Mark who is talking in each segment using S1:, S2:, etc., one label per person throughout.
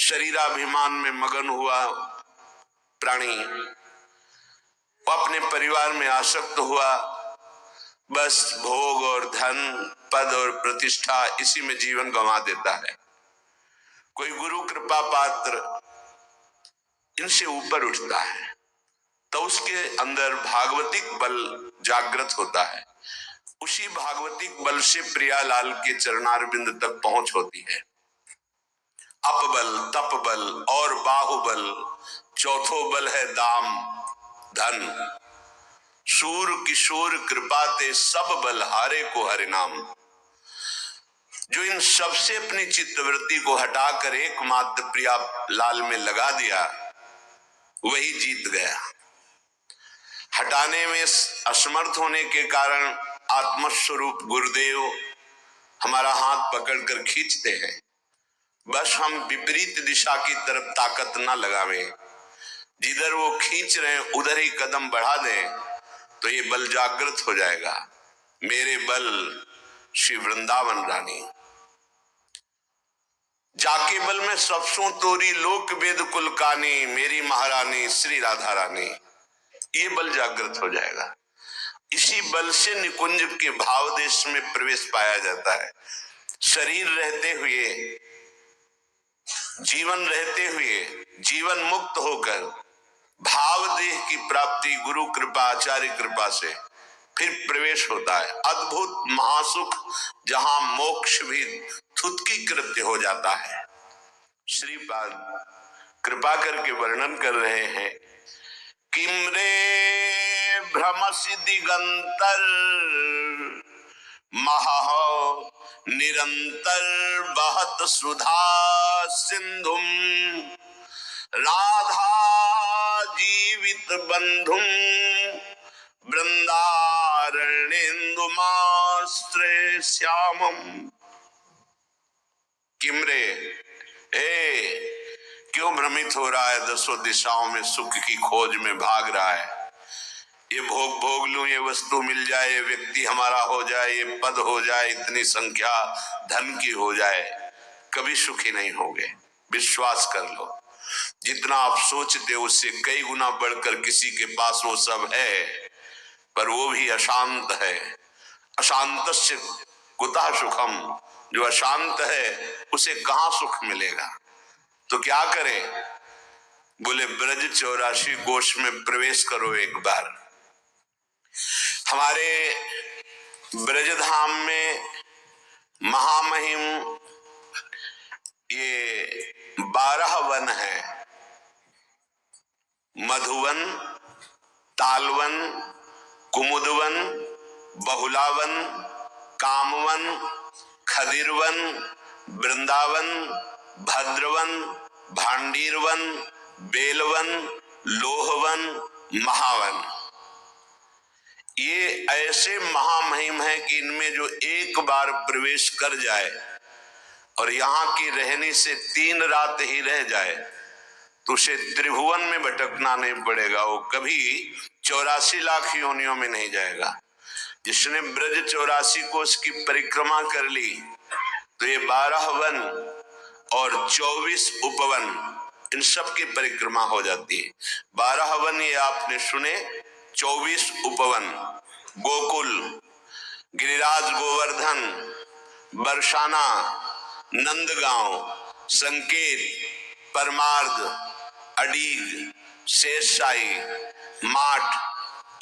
S1: शरीराभिमान में मगन हुआ प्राणी, वो अपने परिवार में आसक्त हुआ, बस भोग और धन, पद और प्रतिष्ठा, इसी में जीवन गंवा देता है। कोई गुरु कृपा पात्र इनसे ऊपर उठता है तो उसके अंदर भागवतिक बल जागृत होता है। उसी भागवतिक बल से प्रियालाल के चरणारविंद तक पहुंच होती है। अपबल, तपबल और बाहुबल, चौथो बल है दाम धन। सूर किशोर कृपा ते सब बल हारे को हरि नाम। जो इन सबसे अपनी चित्तवृत्ति को हटाकर एकमात्र प्रिया लाल में लगा दिया, वही जीत गया। हटाने में असमर्थ होने के कारण आत्मस्वरूप गुरुदेव हमारा हाथ पकड़कर खींचते हैं। बस हम विपरीत दिशा की तरफ ताकत ना लगावें, जिधर वो खींच रहे हैं उधर ही कदम बढ़ा दें तो ये बल जागृत हो जाएगा। मेरे बल श्री वृंदावन रानी, जाके बल में सबसों तोरी लोक वेद कुलकानी, मेरी महारानी श्री राधा रानी, ये बल जागृत हो जाएगा। इसी बल से निकुंज के भाव देश में प्रवेश पाया जाता है। शरीर रहते हुए, जीवन रहते हुए, जीवन मुक्त होकर भाव देह की प्राप्ति गुरु कृपा, आचार्य कृपा से फिर प्रवेश होता है। अद्भुत महासुख, जहां मोक्ष भी थुतकी कृत्य हो जाता है। श्रीपाद कृपा करके वर्णन कर रहे हैं, किमरे भ्रमसि दिगंतर महा निरंतर बहत सुधा सिंधुम, राधा जीवित बंधुम वृंदारण्येन्दुमास्त्रे श्यामम। किमरे, क्यों भ्रमित हो रहा है? दसों दिशाओं में सुख की खोज में भाग रहा है। ये भोग लूं, ये वस्तु मिल जाए, ये व्यक्ति हमारा हो जाए, ये पद हो जाए, इतनी संख्या धन की हो जाए, कभी सुखी नहीं होगे। विश्वास कर लो, जितना आप सोचते उससे कई गुना बढ़कर किसी के पास वो सब है, पर वो भी अशांत है। अशांतस्य कुतः सुखम, जो अशांत है उसे कहां सुख मिलेगा? तो क्या करें? बोले ब्रज 84 कोश में प्रवेश करो एक बार। हमारे ब्रजधाम में महामहिम ये 12 वन है। मधुवन, तालवन, कुमुदवन, बहुलावन, कामवन, खदिरवन, वृंदावन, भद्रवन, भांडीरवन, बेलवन, लोहवन, महावन। ये ऐसे महामहिम है कि इनमें जो एक बार प्रवेश कर जाए और यहाँ की रहनी से 3 रात ही रह जाए तो उसे त्रिभुवन में भटकना नहीं पड़ेगा। वो कभी 84 लाख योनियों में नहीं जाएगा। जिसने ब्रज 84 कोश की परिक्रमा कर ली तो ये 12 वन और 24 उपवन, इन सब की परिक्रमा हो जाती है। 12 वन ये आपने सुने, 24 उपवन, गोकुल, गिरिराज गोवर्धन, बरसाना, नंदगांव, संकेत, परमार्थ, अडीग, शेषशाही, माठ,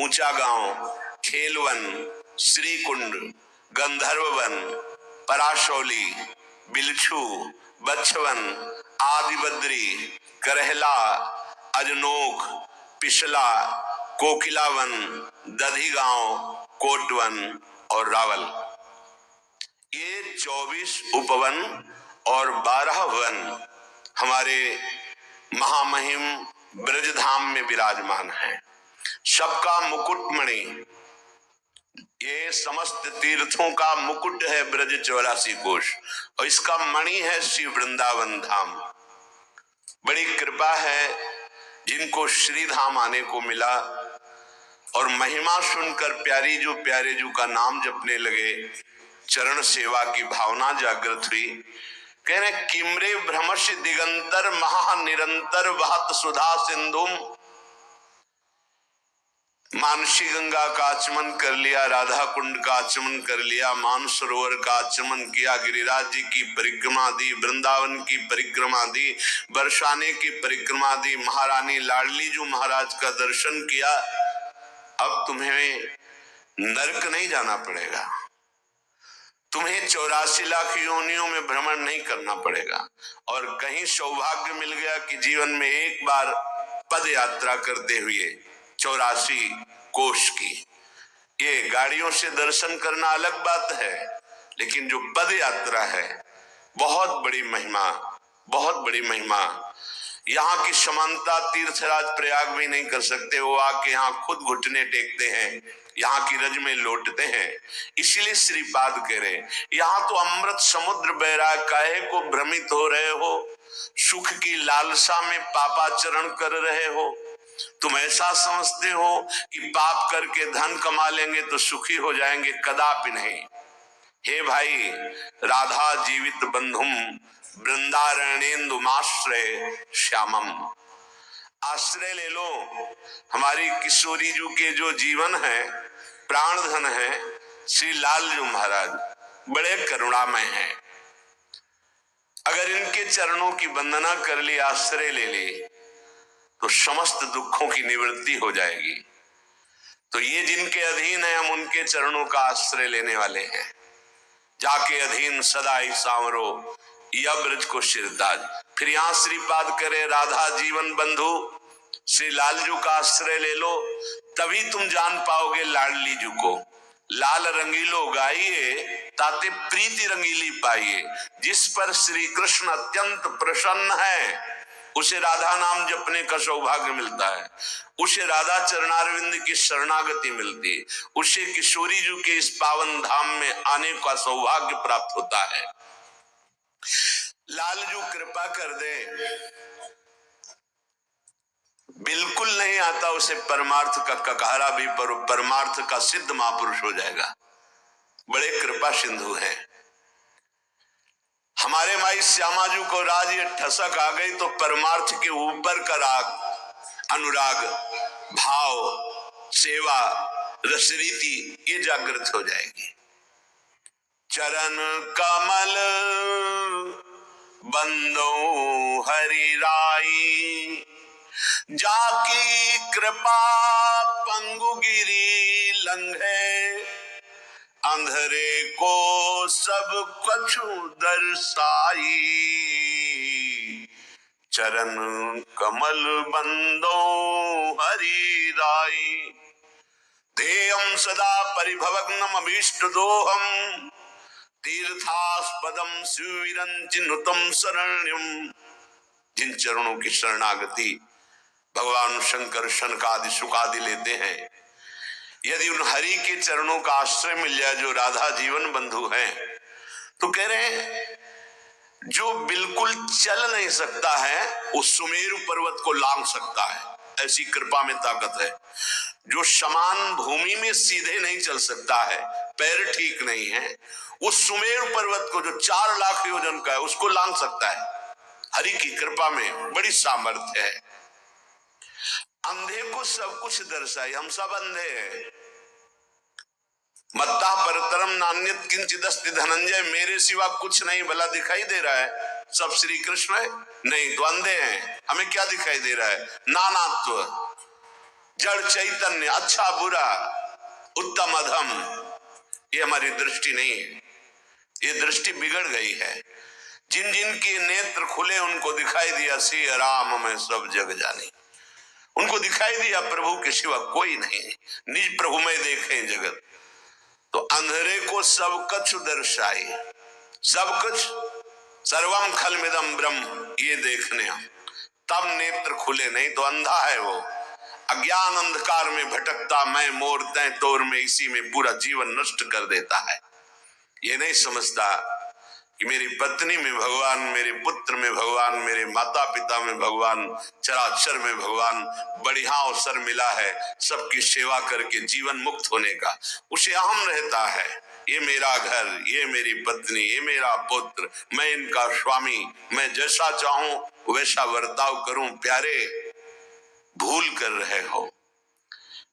S1: ऊंचा गांव, खेलवन, श्रीकुंड, गंधर्ववन, पराशौली, बिलछू, बच्छवन, आदिबद्री, करहला, अजनोख, पिछला, कोकिलावन, दधिगांव, कोटवन और रावल। ये 24 उपवन और 12 वन हमारे महामहिम ब्रजधाम में विराजमान है। सबका मुकुटमणि, ये समस्त तीर्थों का मुकुट है ब्रज 84 कोश, और इसका मणि है श्री वृंदावन धाम। बड़ी कृपा है जिनको श्री धाम आने को मिला और महिमा सुनकर प्यारे जू का नाम जपने लगे, चरण सेवा की भावना जागृत हुई। कह रहे किमरे भ्रमश दिगंतर महानिरंतर वहत सुधा सिंधुम। मानसी गंगा का आचमन कर लिया, राधा कुंड का आचमन कर लिया, मानसरोवर का आचमन किया, गिरिराज जी की परिक्रमा दी, वृंदावन की परिक्रमा दी, बरसाने की परिक्रमा दी, महारानी लाडली जो महाराज का दर्शन किया। अब तुम्हें नरक नहीं जाना पड़ेगा, तुम्हें 84 लाख योनियों में भ्रमण नहीं करना पड़ेगा। और कहीं सौभाग्य मिल गया कि जीवन में एक बार पद यात्रा करते हुए 84 कोष की, ये गाड़ियों से दर्शन करना अलग बात है, लेकिन जो पद यात्रा है बहुत बड़ी महिमा, बहुत बड़ी महिमा। यहाँ की समानता तीर्थराज प्रयाग भी नहीं कर सकते, वो आके यहाँ खुद घुटने टेकते हैं, यहाँ की रज में लौटते हैं। इसीलिए श्रीपाद कह रहे यहाँ तो अमृत समुद्र बह काहे को भ्रमित हो रहे हो, सुख की लालसा में पापाचरण कर रहे हो। तुम ऐसा समझते हो कि पाप करके धन कमा लेंगे तो सुखी हो जाएंगे, कदापि नहीं। हे भाई, राधा जीवित बंधुम वृंदारण्येन्दुमाश्रय श्यामम, आश्रय ले लो। हमारी किशोरी जी के जो जीवन है, प्राण धन है, श्री लालजू महाराज बड़े करुणामय हैं। अगर इनके चरणों की वंदना कर ली, आश्रय ले ली, तो समस्त दुखों की निवृत्ति हो जाएगी। तो ये जिनके अधीन है, हम उनके चरणों का आश्रय लेने वाले हैं। जाके अधीन सदा ही सांवरो यह ब्रज को शिरताज। फिर यहाँ श्रीपाद करे राधा जीवन बंधु श्री लालजू का आश्रय ले लो, तभी तुम जान पाओगे लाडली जू को। लाल रंगीलो गाइए ताते प्रीति रंगीली पाइए। जिस पर श्री कृष्ण अत्यंत प्रसन्न है उसे राधा नाम जपने का सौभाग्य मिलता है, उसे राधा चरणारविंद की शरणागति मिलती है, उसे किशोरी जी के इस पावन धाम में आने का सौभाग्य प्राप्त होता है। लालजू कृपा कर दे, बिल्कुल नहीं आता उसे परमार्थ का ककारा भी, पर परमार्थ का सिद्ध महापुरुष हो जाएगा। बड़े कृपा सिंधु हैं हमारे माई श्यामाजू को। राज ये ठसक आ गई तो परमार्थ के ऊपर का राग, अनुराग, भाव, सेवा, रसरीति ये जागृत हो जाएगी। चरण कमल बंदो हरि राई, जाकी कृपा पंगु गिरी लंघे, अंधरे को सब कछु दर्शाई, चरण कमल बंदो हरि राई, ध्येयं सदा परिभवग्नम अभीष्ट दोहम, तीर्थास्पदम सुविरंचिनुतम शरण्यम। जिन चरणों की शरणागति भगवान शंकर शनकादि सुखादि लेते हैं, यदि उन हरि के चरणों का आश्रय मिल जाए जो राधा जीवन बंधु हैं, तो कह रहे हैं जो बिल्कुल चल नहीं सकता है वो सुमेरु पर्वत को लांघ सकता है, ऐसी कृपा में ताकत है। जो समान भूमि में सीधे नहीं चल सकता है, पैर ठीक नहीं है, उस सुमेरु पर्वत को जो 4 लाख योजन का है उसको लांघ सकता है। हरि की कृपा में बड़ी सामर्थ्य है। अंधे को सब कुछ दर्शाई, हम सब अंधे हैं। मत्ता परतरम नान्यत किंचिदस्ति धनंजय, मेरे सिवा कुछ नहीं भला दिखाई दे रहा है, सब श्री कृष्ण है। नहीं तो अंधे हैं, हमें क्या दिखाई दे रहा है? नानात्व, जड़ चैतन्य, अच्छा बुरा, उत्तम अधम, ये हमारी दृष्टि नहीं है, ये दृष्टि बिगड़ गई है। जिन जिन के नेत्र खुले उनको दिखाई दिया श्री राम में सब जग जानी, उनको दिखाई दिया प्रभु के सिवा कोई नहीं, निज प्रभु में देखे जगत। तो अंधेरे को सब कुछ दर्शाई, सब कुछ, सर्वम खलमिदम ब्रह्म, ये देखने तब नेत्र खुले, नहीं तो अंधा है वो। अज्ञान अंधकार में भटकता मैं मोर तय तोर में, इसी में पूरा जीवन नष्ट कर देता है। ये नहीं समझता कि मेरी पत्नी में भगवान, मेरे पुत्र में भगवान, मेरे माता पिता में भगवान, चराचर में भगवान, बढ़िया अवसर मिला है सबकी सेवा करके जीवन मुक्त होने का, उसे अहम रहता है। ये मेरा घर, ये मेरी पत्नी, ये मेरा पुत्र, मैं इनका स्वामी, मैं जैसा चाहूं वैसा बर्ताव करूं। प्यारे, भूल कर रहे हो।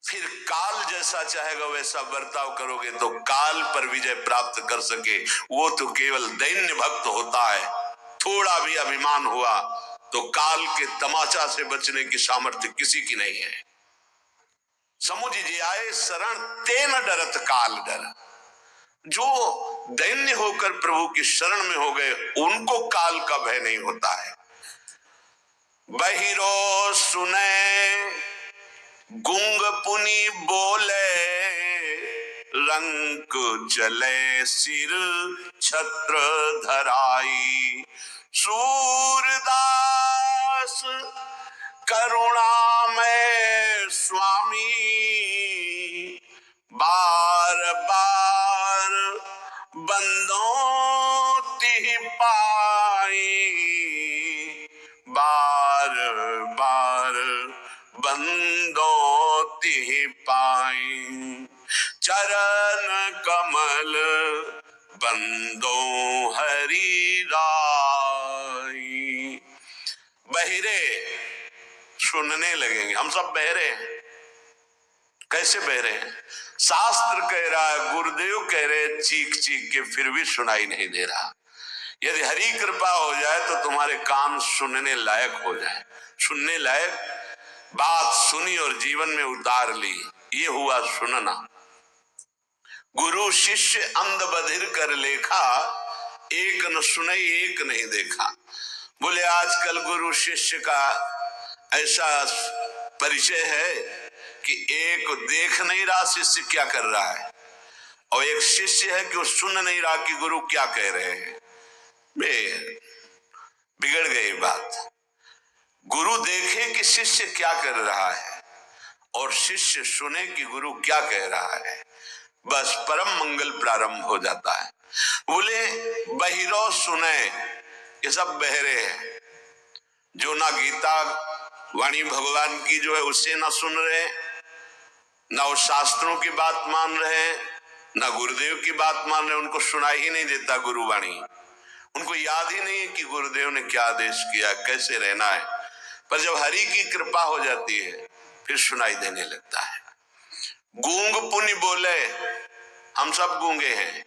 S1: फिर काल जैसा चाहेगा वैसा बर्ताव करोगे तो काल पर विजय प्राप्त कर सके वो तो केवल दैन्य भक्त होता है। थोड़ा भी अभिमान हुआ तो काल के तमाचा से बचने की सामर्थ्य किसी की नहीं है। समुझ जी आए शरण ते न डरत काल डर। जो दैन्य होकर प्रभु की शरण में हो गए उनको काल का भय नहीं होता है। बहिरो सुने गुंग पुनि बोले, रंक चले सिर छत्र धराई। सूरदास करुणा में स्वामी, बार बार बंदों तिहि पाई। बार बार बंदों तिहि पाई। चरण कमल बंदों हरि राई। बहिरे सुनने लगेंगे। हम सब बहरे हैं। कैसे बहरे हैं? शास्त्र कह रहा है, गुरुदेव कह रहे, चीख चीख के फिर भी सुनाई नहीं दे रहा। यदि हरि कृपा हो जाए तो तुम्हारे कान सुनने लायक हो जाए। सुनने लायक बात सुनी और जीवन में उतार ली, ये हुआ सुनना। गुरु शिष्य अंध बधिर कर लेखा, एक न सुनई एक नहीं देखा। बोले आजकल गुरु शिष्य का ऐसा परिचय है कि एक देख नहीं रहा शिष्य क्या कर रहा है, और एक शिष्य है कि वो सुन नहीं रहा कि गुरु क्या कह रहे हैं। बिगड़ गई बात। गुरु देखे कि शिष्य क्या कर रहा है और शिष्य सुने कि गुरु क्या कह रहा है, बस परम मंगल प्रारंभ हो जाता है। बोले बहिरो सुने, ये सब बहरे हैं जो ना गीता वाणी भगवान की जो है उससे ना सुन रहे, ना उस शास्त्रों की बात मान रहे, ना गुरुदेव की बात मान रहे। उनको सुनाई ही नहीं देता गुरुवाणी। उनको याद ही नहीं है कि गुरुदेव ने क्या आदेश किया, कैसे रहना है। पर जब हरि की कृपा हो जाती है फिर सुनाई देने लगता है। गूंग पुनि बोले, हम सब गूंगे हैं।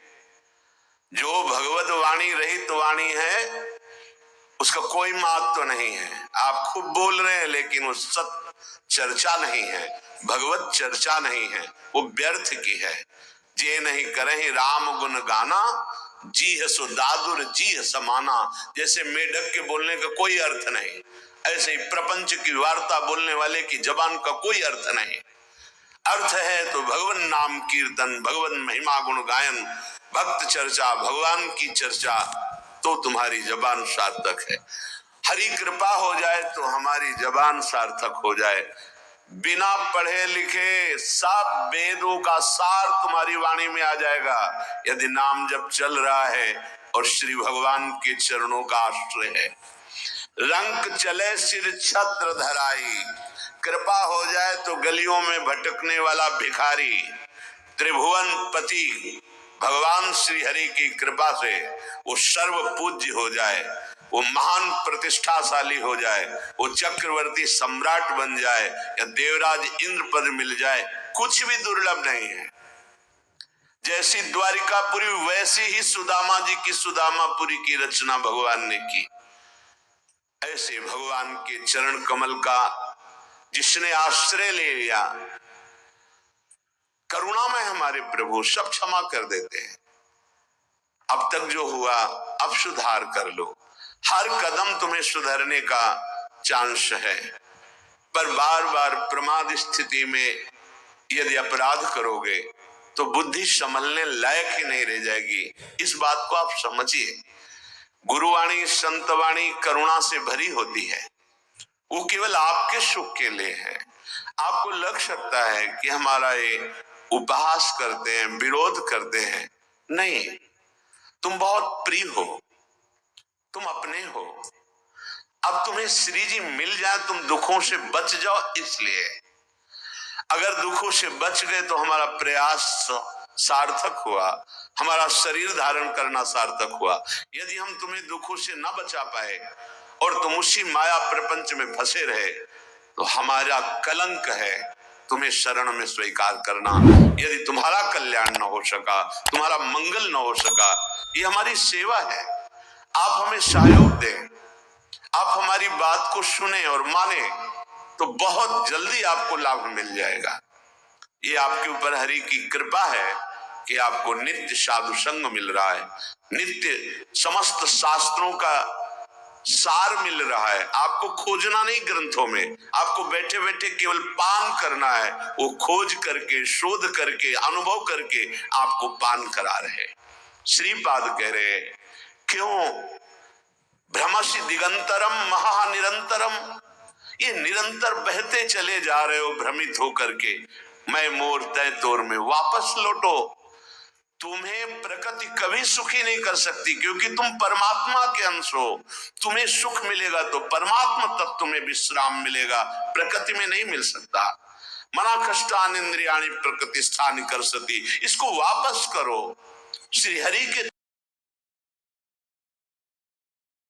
S1: जो भगवत वाणी रहित वाणी है उसका कोई महत्व तो नहीं है। आप खूब बोल रहे हैं लेकिन वो सत चर्चा नहीं है, भगवत चर्चा नहीं है, वो व्यर्थ की है। जे नहीं करे राम गुण गाना, जी है सो दादुर जी है समाना। जैसे मेढक के बोलने का कोई अर्थ नहीं, ऐसे ही प्रपंच की वार्ता बोलने वाले की जबान का कोई अर्थ नहीं। अर्थ है तो भगवान नाम कीर्तन, भगवान महिमा गुण गायन, भक्त चर्चा, भगवान की चर्चा, तो तुम्हारी जबान सार्थक है। हरि कृपा हो जाए तो हमारी जबान सार्थक हो जाए। बिना पढ़े लिखे सब वेदों का सार तुम्हारी वाणी में आ जाएगा यदि नाम जब चल रहा है और श्री भगवान के चरणों का आश्रय है। रंक चले सिर छत्र धराई, कृपा हो जाए तो गलियों में भटकने वाला भिखारी त्रिभुवन पति भगवान श्री हरि की कृपा से वो सर्व पूज्य हो जाए, वो महान प्रतिष्ठाशाली हो जाए, वो चक्रवर्ती सम्राट बन जाए या देवराज इंद्र पद मिल जाए, कुछ भी दुर्लभ नहीं है। जैसी द्वारिकापुरी वैसी ही सुदामा जी की सुदामापुरी की रचना भगवान ने की। ऐसे भगवान के चरण कमल का जिसने आश्रय ले लिया, करुणा में हमारे प्रभु सब क्षमा कर देते हैं। अब तक जो हुआ अब सुधार कर लो। हर कदम तुम्हें सुधरने का चांस है, पर बार बार प्रमाद स्थिति में यदि अपराध करोगे तो बुद्धि संभलने लायक ही नहीं रह जाएगी। इस बात को आप समझिए। गुरुवाणी संतवाणी करुणा से भरी होती है, वो केवल आपके सुख के लिए है। आपको लग सकता है कि हमारा ये उपहास करते हैं, विरोध करते हैं, नहीं, तुम बहुत प्रिय हो, तुम अपने हो। अब तुम्हें श्री जी मिल जाए तुम दुखों से बच जाओ, इसलिए। अगर दुखों से बच गए तो हमारा प्रयास सार्थक हुआ, हमारा शरीर धारण करना सार्थक हुआ। यदि हम तुम्हें दुखों से न बचा पाए और तुम उसी माया प्रपंच में फंसे रहे तो हमारा कलंक है, तुम्हें शरण में स्वीकार करना। यदि तुम्हारा कल्याण न हो सका, तुम्हारा मंगल न हो सका, ये हमारी सेवा है। आप हमें सहयोग दें, आप हमारी बात को सुने और माने तो बहुत जल्दी आपको लाभ मिल जाएगा। ये आपके ऊपर हरि की कृपा है कि आपको नित्य साधु संग मिल रहा है, नित्य समस्त शास्त्रों का सार मिल रहा है। आपको खोजना नहीं ग्रंथों में, आपको बैठे बैठे केवल पान करना है। वो खोज करके, शोध करके, अनुभव करके आपको पान करा रहे। श्रीपाद कह रहे, क्यों भ्रमसि दिगंतरम महानिरंतरम, ये निरंतर बहते चले जा रहे हो भ्रमित होकर के। मैं मोर तय तोर में वापस लौटो। तुम्हें प्रकृति कभी सुखी नहीं कर सकती क्योंकि तुम परमात्मा के अंश हो। तुम्हें सुख मिलेगा तो परमात्मा तक तुम्हें विश्राम मिलेगा, प्रकृति में नहीं मिल सकता। मना कष्टान इंद्रियाणि प्रकृति स्थान कर सती, इसको वापस करो। श्री हरि के